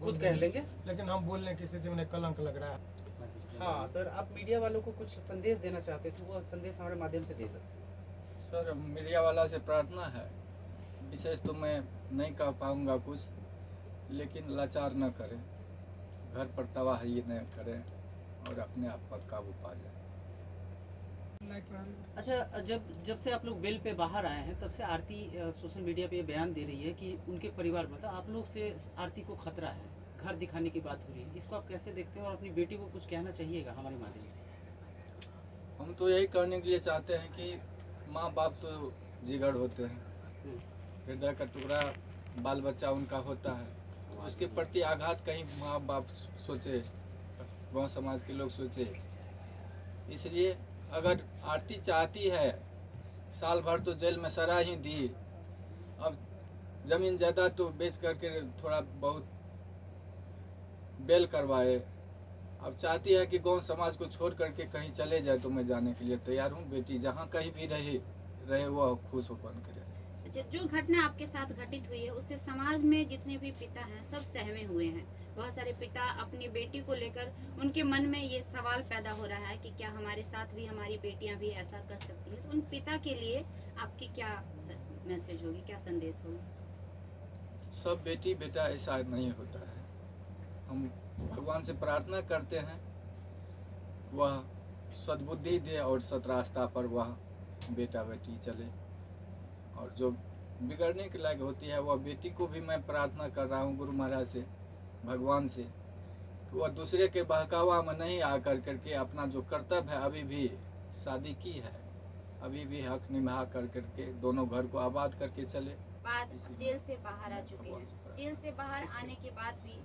खुद कह लेंगे, लेकिन हम बोलने की स्थिति में कलंक लग रहा है। हाँ सर, आप मीडिया वालों को कुछ संदेश देना चाहते थे, वो संदेश हमारे माध्यम से दे सकते। सर मीडिया वाला से प्रार्थना है, विशेष तो मैं नहीं कह पाऊँगा कुछ, लेकिन लाचार न करें, घर पर तबाही न करें और अपने आप पर काबू पा जाए। अच्छा, जब से आप लोग बेल पे बाहर आए हैं, तब से आरती सोशल मीडिया पे ये बयान दे रही है कि उनके परिवार मतलब आप लोग से आरती को खतरा है, घर दिखाने की बात हो रही है, इसको आप कैसे देखते हैं और अपनी बेटी को कुछ कहना चाहिएगा हमारे माध्यम से? हम तो यही करने के लिए चाहते हैं कि माँ बाप तो जिगर होते हैं, हृदय का टुकड़ा बाल बच्चा उनका होता है, तो उसके प्रति आघात कहीं माँ बाप सोचे, गांव समाज के लोग सोचे। इसलिए अगर आरती चाहती है, साल भर तो जेल में सजा ही दी, अब जमीन जायदाद तो बेच करके थोड़ा बहुत बेल करवाए, अब चाहती है कि गांव समाज को छोड़ करके कहीं चले जाए, तो मैं जाने के लिए तैयार हूँ। बेटी जहाँ कहीं भी रहे वह खुश होकर करे। जो घटना आपके साथ घटित हुई है उससे समाज में जितने भी पिता हैं सब सहमे हुए हैं। बहुत सारे पिता अपनी बेटी को लेकर उनके मन में ये सवाल पैदा हो रहा है कि क्या हमारे साथ भी हमारी बेटियां भी ऐसा कर सकती हैं। तो उन पिता के लिए आपकी क्या मैसेज होगी, क्या संदेश होगी? सब बेटी बेटा ऐसा नहीं होता है। हम भगवान से प्रार्थना करते हैं वह सद्बुद्धि दे और सत रास्ता पर वह बेटा बेटी चले, और जो बिगड़ने के लायक होती है वह बेटी को भी मैं प्रार्थना कर रहा हूँ गुरु महाराज से, भगवान से, कि वह दूसरे के बहकावा में नहीं आकर करके अपना जो कर्तव्य है, अभी भी शादी की है, अभी भी हक निभा कर करके दोनों घर को आबाद करके चले। बाद जेल से बाहर आ चुके हैं, जेल से बाहर आने के बाद भी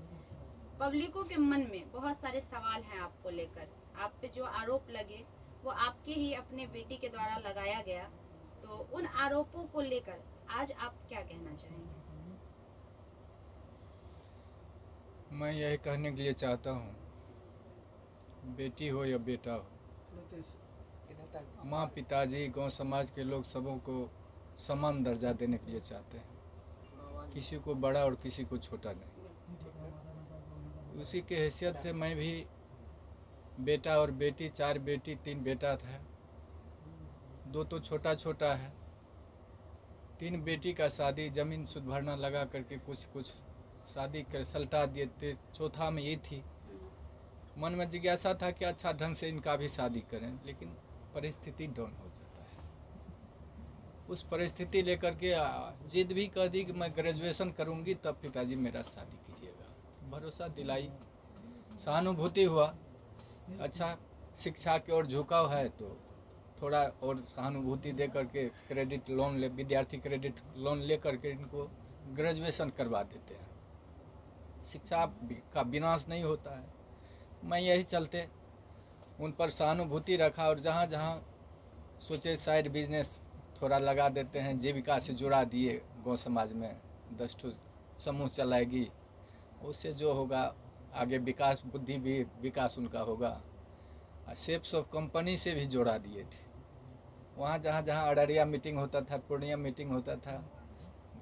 पब्लिकों के मन में बहुत सारे सवाल हैं आपको लेकर। आप पे जो आरोप लगे वो आपके ही अपने बेटी के द्वारा लगाया गया, तो उन आरोपों को लेकर आज आप क्या कहना चाहेंगे? मैं यही कहने के लिए चाहता हूँ, बेटी हो या बेटा हो, माँ पिताजी गांव समाज के लोग सबों को समान दर्जा देने के लिए चाहते हैं, किसी को बड़ा और किसी को छोटा नहीं। उसी के हैसियत से मैं भी बेटा और बेटी, 4 बेटी 3 बेटा था, 2 तो छोटा छोटा है, 3 बेटी का शादी जमीन सुध भरना लगा करके कुछ शादी कर सलटा दिए थे। चौथा में ये थी, मन में जिज्ञासा था कि अच्छा ढंग से इनका भी शादी करें, लेकिन परिस्थिति डाउन हो जाता है। उस परिस्थिति लेकर के जिद भी कर दी कि मैं ग्रेजुएशन करूंगी तब पिताजी मेरा शादी कीजिएगा। भरोसा दिलाई, सहानुभूति हुआ, अच्छा शिक्षा की ओर झुकाव है तो थोड़ा और सहानुभूति दे करके क्रेडिट लोन ले, विद्यार्थी क्रेडिट लोन ले करके इनको ग्रेजुएशन करवा देते हैं। शिक्षा का विनाश नहीं होता है। मैं यही चलते उन पर सहानुभूति रखा, और जहाँ जहाँ सोचे साइड बिजनेस थोड़ा लगा देते हैं, जीविका से जुड़ा दिए, गाँव समाज में 10 ठो समूह चलाएगी, उससे जो होगा आगे विकास, बुद्धि भी विकास उनका होगा। सेप्स ऑफ कंपनी से भी जोड़ा दिए थे, वहाँ जहाँ जहाँ अररिया मीटिंग होता था, पूर्णिया मीटिंग होता था,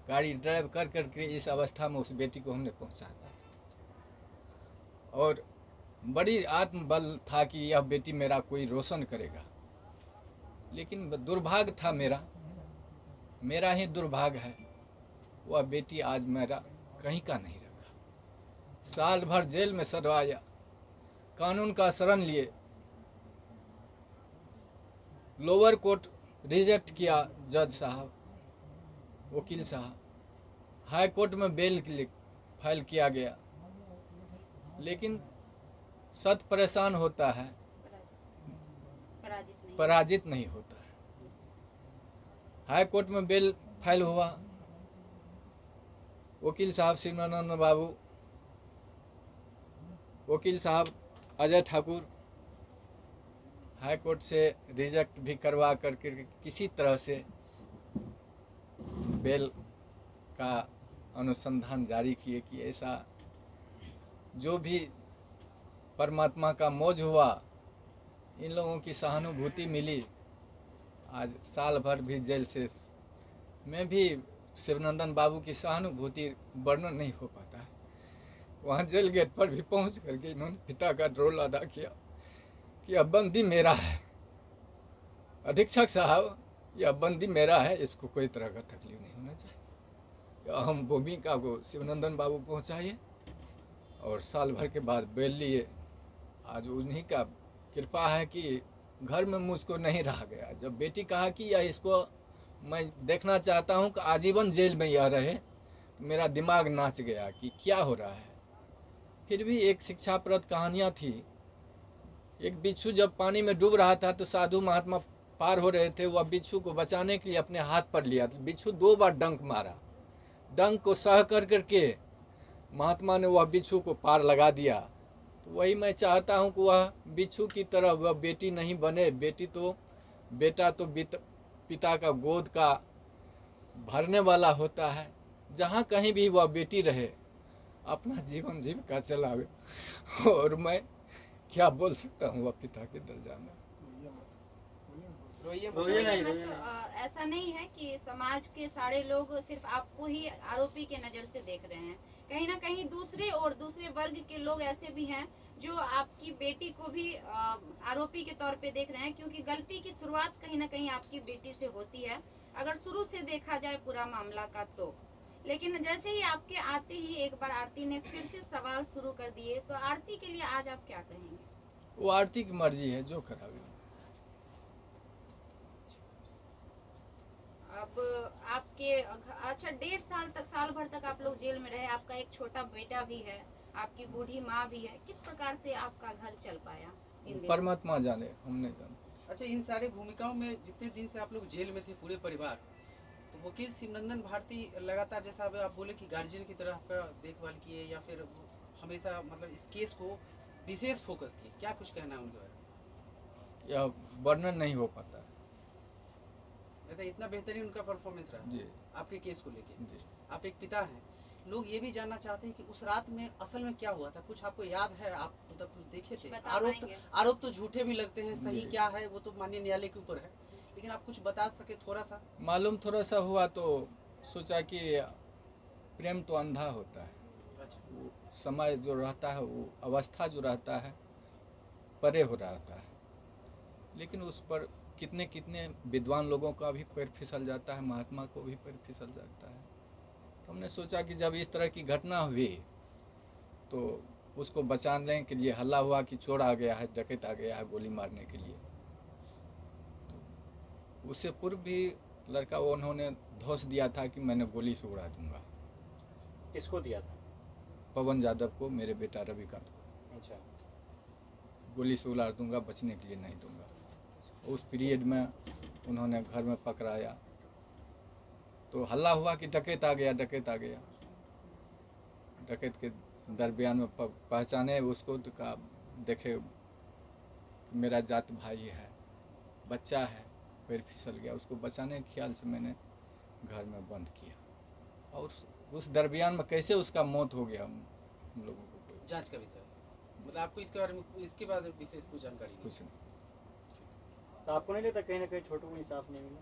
गाड़ी ड्राइव कर करके इस अवस्था में उस बेटी को हमने पहुँचाया था। और बड़ी आत्मबल था कि यह बेटी मेरा कोई रोशन करेगा, लेकिन दुर्भाग्य था मेरा ही दुर्भाग्य है, वह बेटी आज मेरा कहीं का नहीं रखा। साल भर जेल में सड़वाया, कानून का शरण लिए, लोअर कोर्ट रिजेक्ट किया, जज साहब, वकील साहब, हाई कोर्ट में बेल फाइल किया गया, लेकिन सत परेशान होता है, पराजित नहीं होता है। हाई कोर्ट में बेल फाइल हुआ, वकील साहब शिवानंद बाबू, वकील साहब अजय ठाकुर, हाई कोर्ट से रिजेक्ट भी करवा करके किसी तरह से बेल का अनुसंधान जारी किए कि ऐसा जो भी परमात्मा का मौज हुआ, इन लोगों की सहानुभूति मिली। आज साल भर भी जेल से में भी शिवनंदन बाबू की सहानुभूति वर्णन नहीं हो पाता है। वहाँ जेल गेट पर भी पहुँच करके इन्होंने पिता का रोल अदा किया कि अब बंदी मेरा है, अधीक्षक साहब यह बंदी मेरा है, इसको कोई तरह का तकलीफ नहीं होना चाहिए। अहम भूमिका को शिवनंदन बाबू पहुँचाइए और साल भर के बाद बेल लिए। आज उन्हीं का कृपा है कि घर में मुझको नहीं रहा गया। जब बेटी कहा कि यह इसको मैं देखना चाहता हूँ कि आजीवन जेल में यह रहे, तो मेरा दिमाग नाच गया कि क्या हो रहा है। फिर भी एक शिक्षाप्रद कहानियाँ थी। एक बिच्छू जब पानी में डूब रहा था तो साधु महात्मा पार हो रहे थे, वह बिच्छू को बचाने के लिए अपने हाथ पर लिया। बिच्छू 2 बार डंक मारा, डंक को सह कर करके महात्मा ने वह बिच्छू को पार लगा दिया। तो वही मैं चाहता हूँ कि वह बिच्छू की तरह वह बेटी नहीं बने। बेटा तो पिता का गोद का भरने वाला होता है। जहाँ कहीं भी वह बेटी रहे, अपना जीवन जीविका चलावे। और मैं क्या बोल सकता हूँ वह पिता के दर्जा में। ऐसा नहीं है कि समाज के सारे लोग सिर्फ आपको ही आरोपी के नजर से देख रहे हैं। कहीं ना कहीं दूसरे वर्ग के लोग ऐसे भी हैं जो आपकी बेटी को भी आरोपी के तौर पे देख रहे हैं, क्योंकि गलती की शुरुआत कहीं ना कहीं आपकी बेटी से होती है, अगर शुरू से देखा जाए पूरा मामला का तो। लेकिन जैसे ही आपके आते ही एक बार आरती ने फिर से सवाल शुरू कर दिए, तो आरती के लिए आज आप क्या कहेंगे? वो आरती की मर्जी है, जो करावे। अब आपके अच्छा 1.5 साल तक, साल भर तक आप लोग जेल में रहे, आपका एक छोटा बेटा भी है, आपकी बूढ़ी माँ भी है, किस प्रकार से आपका घर चल पाया इन दिनों? परमात्मा जाने, हम नहीं जानते। अच्छा, इन सारे भूमिकाओं में जितने दिन से आप लोग जेल में थे पूरे परिवार, तो वकील शिवनंदन भारती लगातार, जैसा अब आप बोले कि गार्जियन की तरह आपका देखभाल किए, या फिर हमेशा मतलब इस केस को विशेष फोकस किए, क्या कुछ कहना है उनके बारे में? यह वर्णन नहीं हो पाता। इतना बेहतरीन उनका परफॉर्मेंस रहा जी आपके केस को लेके। जी। आप एक पिता हैं, लोग ये भी जानना चाहते हैं कि उस रात में असल में क्या हुआ था, कुछ आपको याद है? आप मतलब कुछ देखे थे? आरोप तो झूठे भी लगते हैं, सही क्या है वो तो माननीय न्यायालय के ऊपर है, लेकिन आप कुछ बता सके थोड़ा सा? मालूम थोड़ा सा हुआ तो सोचा कि प्रेम तो अंधा होता है। अच्छा। वो समय जो रहता है, वो अवस्था जो रहता है, परे हो रहता है, लेकिन उस पर कितने कितने विद्वान लोगों का भी पैर फिसल जाता है, महात्मा को भी पैर फिसल जाता है। तो हमने सोचा कि जब इस तरह की घटना हुई तो उसको बचाने के लिए हल्ला हुआ कि चोर आ गया है, डकैत आ गया है गोली मारने के लिए। तो उससे पूर्व भी लड़का वो उन्होंने धौंस दिया था कि मैंने गोली से उड़ा दूंगा। किसको दिया था? पवन यादव को, मेरे बेटा रविकांत को। अच्छा। गोली से उड़ा दूंगा, बचने के लिए नहीं दूंगा। उस पीरियड में उन्होंने घर में पकड़ाया तो हल्ला हुआ कि डकैत आ गया, डकैत आ गया। डकैत के दरमियान में पहचाने उसको तो कहा, देखे मेरा जात भाई है, बच्चा है, पैर फिसल गया। उसको बचाने के ख्याल से मैंने घर में बंद किया। और उस दरमियान में कैसे उसका मौत हो गया हम लोगों को जांच का विषय, मतलब आपको इसके बारे में इसके बाद विशेष कुछ जानकारी? कुछ नहीं। तो आपको नहीं लगता कहीं ना कहीं छोटू को इंसाफ नहीं मिला?